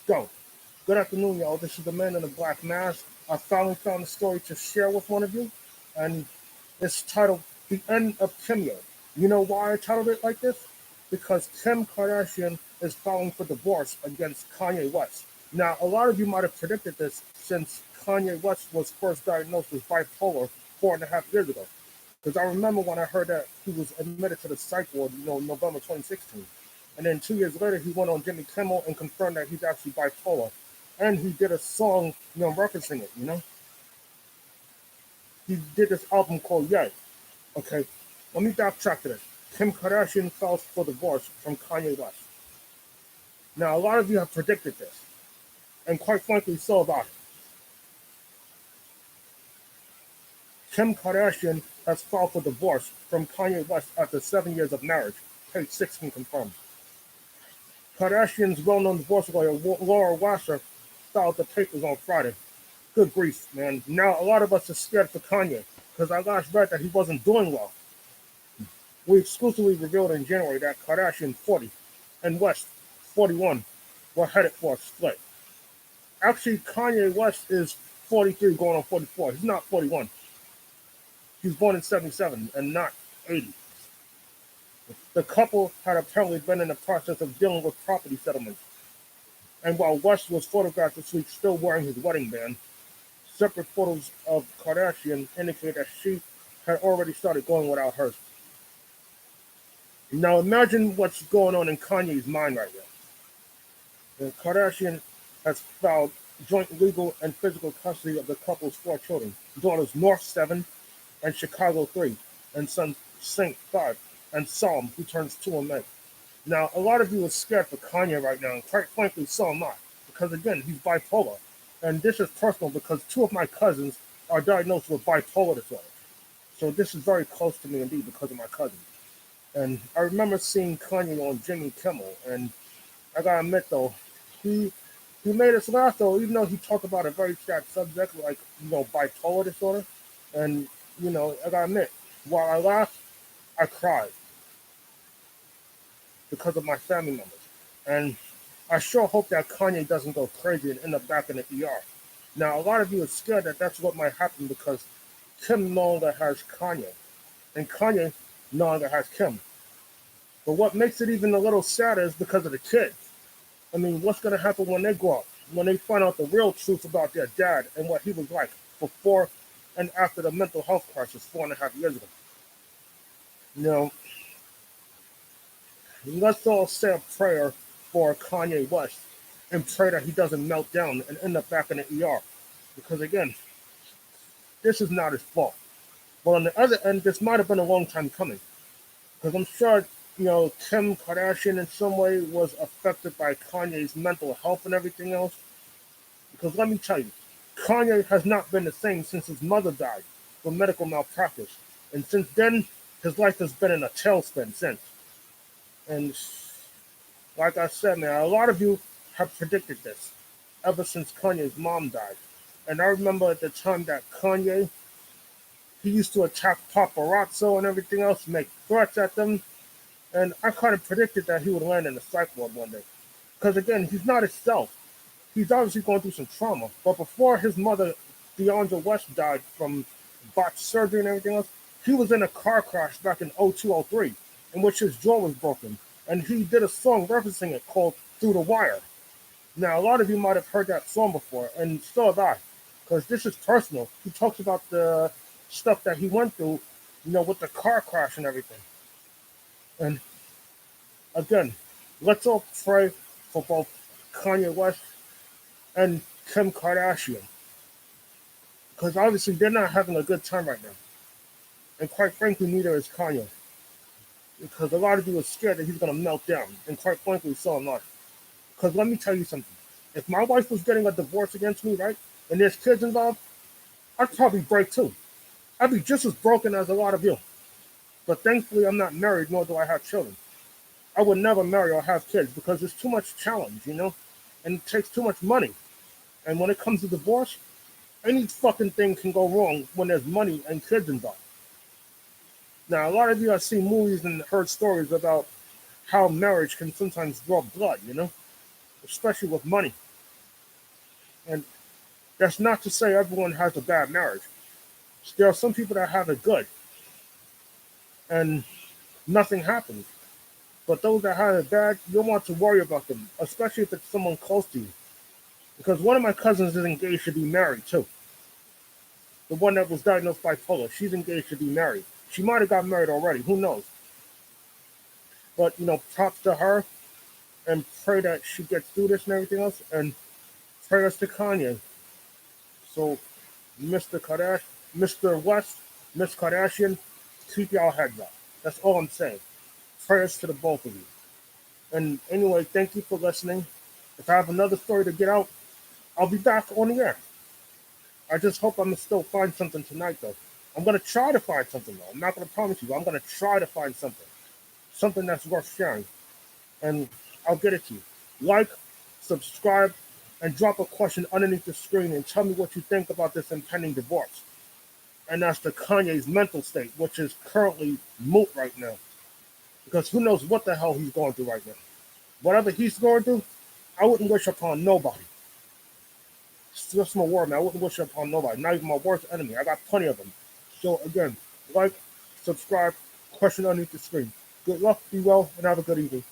Go. Good afternoon, y'all. This is the man in the black mask. I finally found a story to share with one of you, and it's titled The End of Kimye. You know why I titled it like this? Because Kim Kardashian is filing for divorce against Kanye West. Now, a lot of you might have predicted this since Kanye West was first diagnosed with bipolar 4.5 years ago. Because I remember when I heard that he was admitted to the psych ward, November 2016. And then 2 years later, he went on Jimmy Kimmel and confirmed that he's actually bipolar. And he did a song, referencing it. He did this album called Yay. Okay, let me backtrack to this. Kim Kardashian files for divorce from Kanye West. Now, a lot of you have predicted this, and quite frankly, so have I. Kim Kardashian has filed for divorce from Kanye West after 7 years of marriage. Page 16 confirmed. Kardashian's well-known divorce lawyer, Laura Wasser, filed the papers on Friday. Good grief, man. Now, a lot of us are scared for Kanye, because I last read that he wasn't doing well. We exclusively revealed in January that Kardashian, 40, and West, 41, were headed for a split. Actually, Kanye West is 43 going on 44. He's not 41. He was born in 77 and not 80. The couple had apparently been in the process of dealing with property settlements. And while West was photographed this week still wearing his wedding band, separate photos of Kardashian indicate that she had already started going without hers. Now imagine what's going on in Kanye's mind right now. The Kardashian has filed joint legal and physical custody of the couple's 4 children, daughters North 7 and Chicago 3, and son Saint 5, and Psalm, who turns 2 in May. Now, a lot of you are scared for Kanye right now, and quite frankly, so am I, because again, he's bipolar. And this is personal because 2 of my cousins are diagnosed with bipolar disorder. So this is very close to me indeed because of my cousin. And I remember seeing Kanye on Jimmy Kimmel, and I gotta admit though, he made us laugh though, even though he talked about a very sad subject like, bipolar disorder. And, I gotta admit, while I laughed, I cried because of my family members. And I sure hope that Kanye doesn't go crazy and end up back in the ER. Now, a lot of you are scared that that's what might happen because Kim no longer has Kanye, and Kanye no longer has Kim. But what makes it even a little sadder is because of the kids. I mean, what's going to happen when they grow up, when they find out the real truth about their dad and what he was like before and after the mental health crisis 4.5 years ago? Let's all say a prayer for Kanye West and pray that he doesn't melt down and end up back in the ER. Because again, this is not his fault. But on the other end, this might have been a long time coming. Because I'm sure, Kim Kardashian in some way was affected by Kanye's mental health and everything else. Because let me tell you, Kanye has not been the same since his mother died from medical malpractice. And since then, his life has been in a tailspin since. And like I said, man, a lot of you have predicted this ever since Kanye's mom died. And I remember at the time that Kanye, he used to attack paparazzo and everything else, make threats at them. And I kind of predicted that he would land in the psych ward one day. Because again, he's not himself. He's obviously going through some trauma. But before his mother, Deandra West, died from botched surgery and everything else, he was in a car crash back in 0203, in which his jaw was broken. And he did a song referencing it called Through the Wire. Now, a lot of you might have heard that song before, and so have I, because this is personal. He talks about the stuff that he went through, with the car crash and everything. And again, let's all pray for both Kanye West and Kim Kardashian, because obviously they're not having a good time right now. And quite frankly, neither is Kanye. Because a lot of you are scared that he's going to melt down. And quite frankly, so am I. Because let me tell you something. If my wife was getting a divorce against me, right, and there's kids involved, I'd probably break too. I'd be just as broken as a lot of you. But thankfully, I'm not married, nor do I have children. I would never marry or have kids because it's too much challenge, And it takes too much money. And when it comes to divorce, any fucking thing can go wrong when there's money and kids involved. Now, a lot of you have seen movies and heard stories about how marriage can sometimes draw blood, especially with money. And that's not to say everyone has a bad marriage. There are some people that have it good and nothing happens. But those that have it bad, you don't want to worry about them, especially if it's someone close to you. Because one of my cousins is engaged to be married too. The one that was diagnosed bipolar, she's engaged to be married. She might have got married already, who knows? But props to her, and pray that she gets through this and everything else. And prayers to Kanye. So, Mr. Kardashian, Mr. West, Miss Kardashian, keep y'all heads up. That's all I'm saying. Prayers to the both of you. And anyway, thank you for listening. If I have another story to get out, I'll be back on the air. I just hope I'm still find something tonight, though. I'm gonna try to find something, though. I'm not gonna promise you. I'm gonna try to find something that's worth sharing, and I'll get it to you. Like, subscribe, and drop a question underneath the screen and tell me what you think about this impending divorce. And that's the Kanye's mental state, which is currently moot right now. Because who knows what the hell he's going through right now. Whatever he's going through, I wouldn't wish upon nobody. It's just my word, man. I wouldn't wish upon nobody. Not even my worst enemy. I got plenty of them. So again, like, subscribe, question underneath the screen. Good luck, be well, and have a good evening.